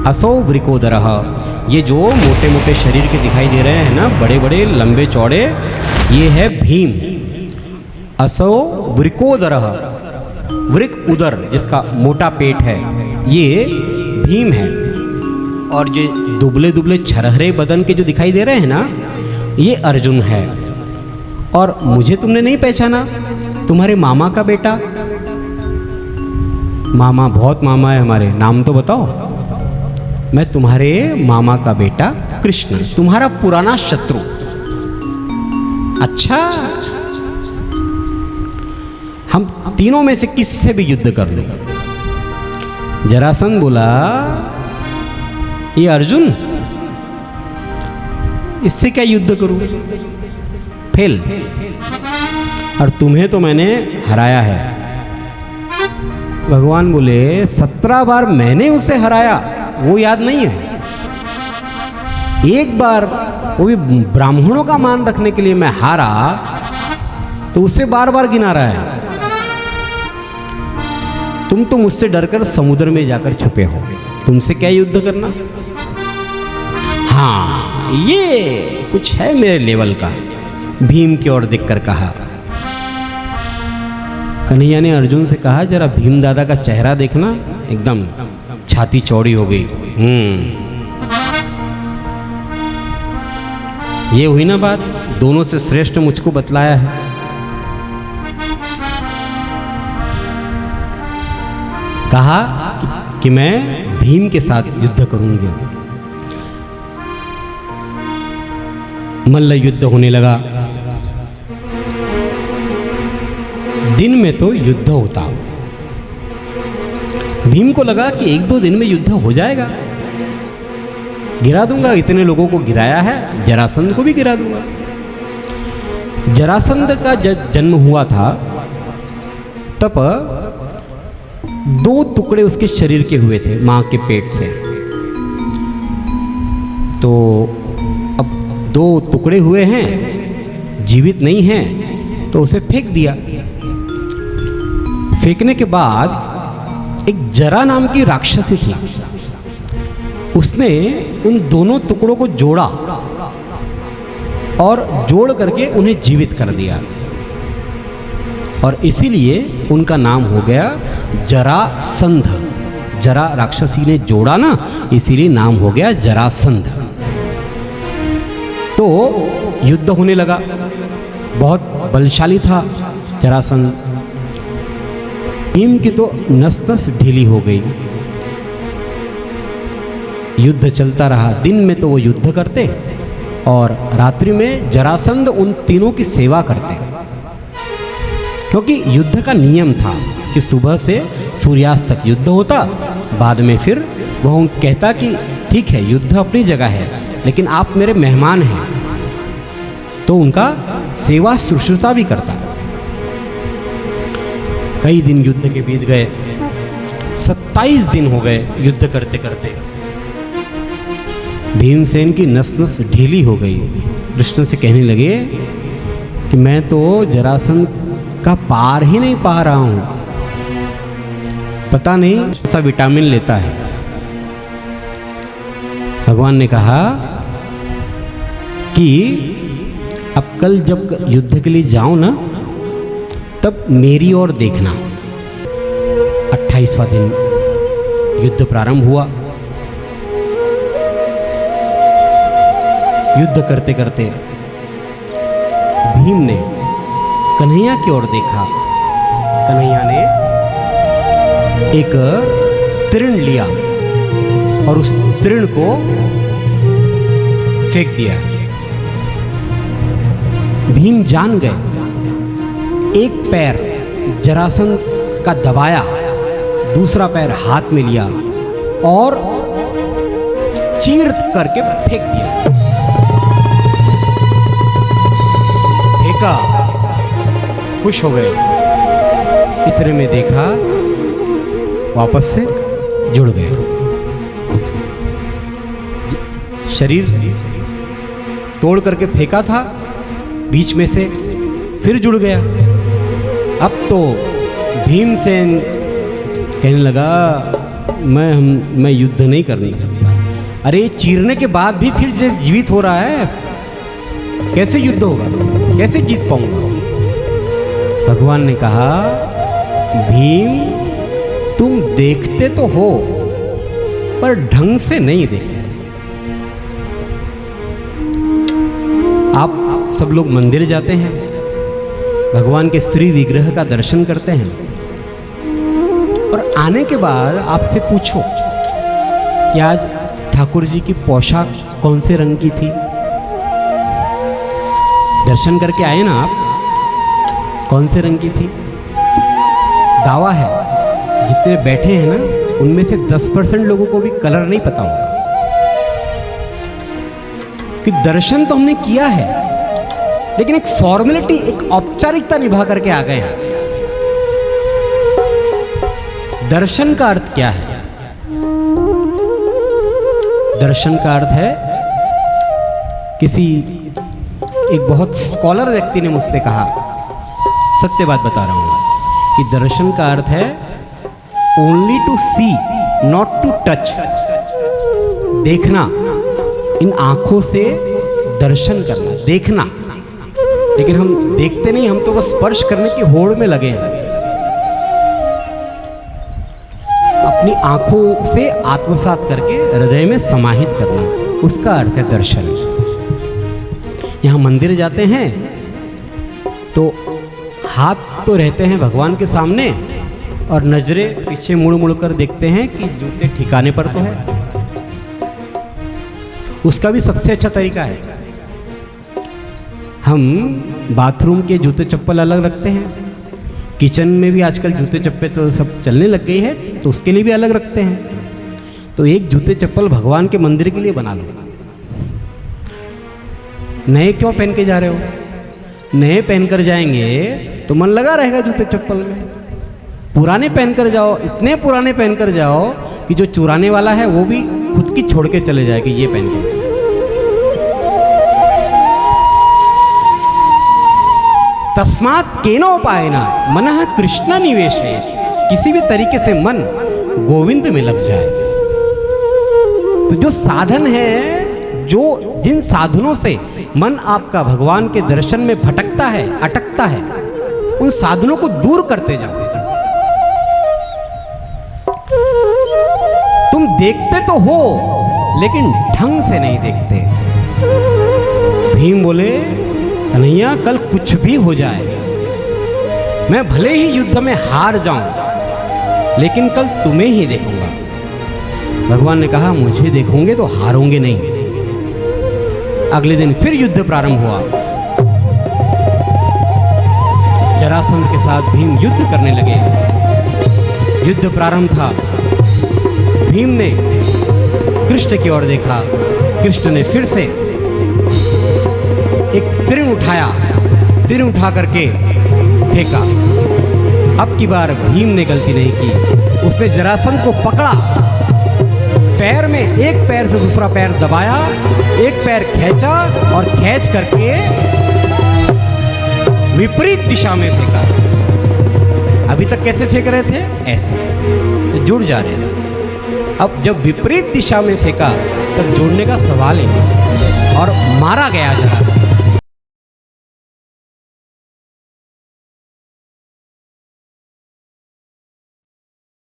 असौ वृकोदरः, ये जो मोटे मोटे शरीर के दिखाई दे रहे हैं ना, बड़े बड़े लंबे चौड़े, ये है भीम। असौ वृकोदरः, वृक उदर जिसका मोटा पेट है, ये भीम है। और ये दुबले दुबले छरहरे बदन के जो दिखाई दे रहे हैं ना, ये अर्जुन है। और मुझे तुमने नहीं पहचाना, तुम्हारे मामा का बेटा। मामा, बहुत मामा है हमारे, नाम तो बताओ। मैं तुम्हारे मामा का बेटा कृष्ण, तुम्हारा पुराना शत्रु। अच्छा, हम तीनों में से किससे भी युद्ध कर लो। जरासंध बोला, ये अर्जुन, इससे क्या युद्ध करूं, फेल। और तुम्हें तो मैंने हराया है। भगवान बोले, 17 बार मैंने उसे हराया, वो याद नहीं है। एक बार, वो भी ब्राह्मणों का मान रखने के लिए मैं हारा, तो उससे बार बार गिना रहा है। तुम तो मुझसे डरकर समुद्र में जाकर छुपे हो, तुमसे क्या युद्ध करना। हाँ, ये कुछ है मेरे लेवल का। भीम की ओर देखकर कहा। कन्हैया ने अर्जुन से कहा, जरा भीम दादा का चेहरा देखना, एकदम छाती चौड़ी हो गई। ये हुई ना बात, दोनों से श्रेष्ठ मुझको बतलाया है। कहा कि मैं भीम के साथ युद्ध करूंगी। मल्ल युद्ध होने लगा। दिन में तो युद्ध होता, भीम को लगा कि 1-2 दिन में युद्ध हो जाएगा, गिरा दूंगा। इतने लोगों को गिराया है, जरासंध को भी गिरा दूंगा। जरासंध का जब जन्म हुआ था, तब 2 टुकड़े उसके शरीर के हुए थे मां के पेट से। तो अब 2 टुकड़े हुए हैं, जीवित नहीं हैं, तो उसे फेंक दिया। फेंकने के बाद एक जरा नाम की राक्षसी थी, उसने उन दोनों टुकड़ों को जोड़ा और जोड़ करके उन्हें जीवित कर दिया। और इसीलिए उनका नाम हो गया जरासंध। जरा राक्षसी ने जोड़ा ना, इसीलिए नाम हो गया जरासंध। तो युद्ध होने लगा। बहुत बलशाली था जरासंध। भीम की तो नस नस ढीली हो गई। युद्ध चलता रहा। दिन में तो वो युद्ध करते और रात्रि में जरासंध उन तीनों की सेवा करते, क्योंकि युद्ध का नियम था कि सुबह से सूर्यास्त तक युद्ध होता। बाद में फिर वह कहता कि ठीक है, युद्ध अपनी जगह है, लेकिन आप मेरे मेहमान हैं, तो उनका सेवा शुश्रूषा भी करता। कई दिन युद्ध के बीत गए, 27 दिन हो गए युद्ध करते करते। भीमसेन की नस नस ढीली हो गई। कृष्ण से कहने लगे कि मैं तो जरासंध का पार ही नहीं पा रहा हूं, पता नहीं ऐसा विटामिन लेता है। भगवान ने कहा कि अब कल जब युद्ध के लिए जाओ ना, तब मेरी ओर देखना। 28वां दिन युद्ध प्रारंभ हुआ। युद्ध करते करते भीम ने कन्हैया की ओर देखा। कन्हैया ने एक तृण लिया और उस तृण को फेंक दिया। भीम जान गए। एक पैर जरासंध का दबाया, दूसरा पैर हाथ में लिया और चीर करके फेंक दिया। फेंका, खुश हो गए। इतने में देखा वापस से जुड़ गए। शरीर तोड़ करके फेंका था, बीच में से फिर जुड़ गया। अब तो भीमसेन कहने लगा मैं युद्ध नहीं करना सकता। अरे चीरने के बाद भी फिर जीवित हो रहा है, कैसे युद्ध होगा, कैसे जीत पाऊंगा? भगवान ने कहा, भीम तुम देखते तो हो पर ढंग से नहीं देखते। आप सब लोग मंदिर जाते हैं, भगवान के श्री विग्रह का दर्शन करते हैं, और आने के बाद आपसे पूछो कि आज ठाकुर जी की पोशाक कौन से रंग की थी? दर्शन करके आए ना आप, कौन से रंग की थी? दावा है जितने बैठे हैं ना उनमें से 10% लोगों को भी कलर नहीं पता होगा, कि दर्शन तो हमने किया है लेकिन एक फॉर्मेलिटी, एक औपचारिकता निभा करके आ गए हैं। दर्शन का अर्थ क्या है? दर्शन का अर्थ है, किसी एक बहुत स्कॉलर व्यक्ति ने मुझसे कहा, सत्य बात बता रहा हूं, कि दर्शन का अर्थ है only to see not to touch. देखना, इन आंखों से दर्शन करना, देखना, लेकिन हम देखते नहीं, हम तो बस स्पर्श करने की होड़ में लगे हैं। अपनी आंखों से आत्मसात करके हृदय में समाहित करना, उसका अर्थ है दर्शन। यहां मंदिर जाते हैं तो हाथ तो रहते हैं भगवान के सामने और नजरें पीछे मुड़ मुड़ कर देखते हैं कि जूते ठिकाने पर तो है। उसका भी सबसे अच्छा तरीका है, हम बाथरूम के जूते चप्पल अलग रखते हैं, किचन में भी आजकल जूते चप्पल तो सब चलने लग गई है, तो उसके लिए भी अलग रखते हैं। तो एक जूते चप्पल भगवान के मंदिर के लिए बना लो। नए क्यों पहन के जा रहे हो? नए पहनकर जाएंगे तो मन लगा रहेगा जूते चप्पल में। पुराने पहनकर जाओ, इतने पुराने पहनकर जाओ कि जो चुराने वाला है वो भी खुद की छोड़ के चले जाए कि ये पहन के। तस्मात् केनोपायेन मनः कृष्ण निवेशे, किसी भी तरीके से मन गोविंद में लग जाए। तो जो साधन है, जो जिन साधनों से मन आपका भगवान के दर्शन में भटकता है, अटकता है, उन साधनों को दूर करते जाओ। तुम देखते तो हो लेकिन ढंग से नहीं देखते। भीम बोले, कन्हैया कल कुछ भी हो जाए, मैं भले ही युद्ध में हार जाऊं लेकिन कल तुम्हें ही देखूंगा। भगवान ने कहा, मुझे देखोगे तो हारोगे नहीं। अगले दिन फिर युद्ध प्रारंभ हुआ। जरासंध के साथ भीम युद्ध करने लगे। युद्ध प्रारंभ था। भीम ने कृष्ण की ओर देखा, कृष्ण ने फिर से एक तीर उठाया, तीर उठा करके फेंका। अब की बार भीम ने गलती नहीं की, उसने जरासंध को पकड़ा, पैर में एक पैर से दूसरा पैर दबाया, एक पैर खींचा और खींच करके विपरीत दिशा में फेंका। अभी तक कैसे फेंक रहे थे? ऐसे तो जुड़ जा रहे थे। अब जब विपरीत दिशा में फेंका तब जोड़ने का सवाल ही नहीं, और मारा गया जरासंध।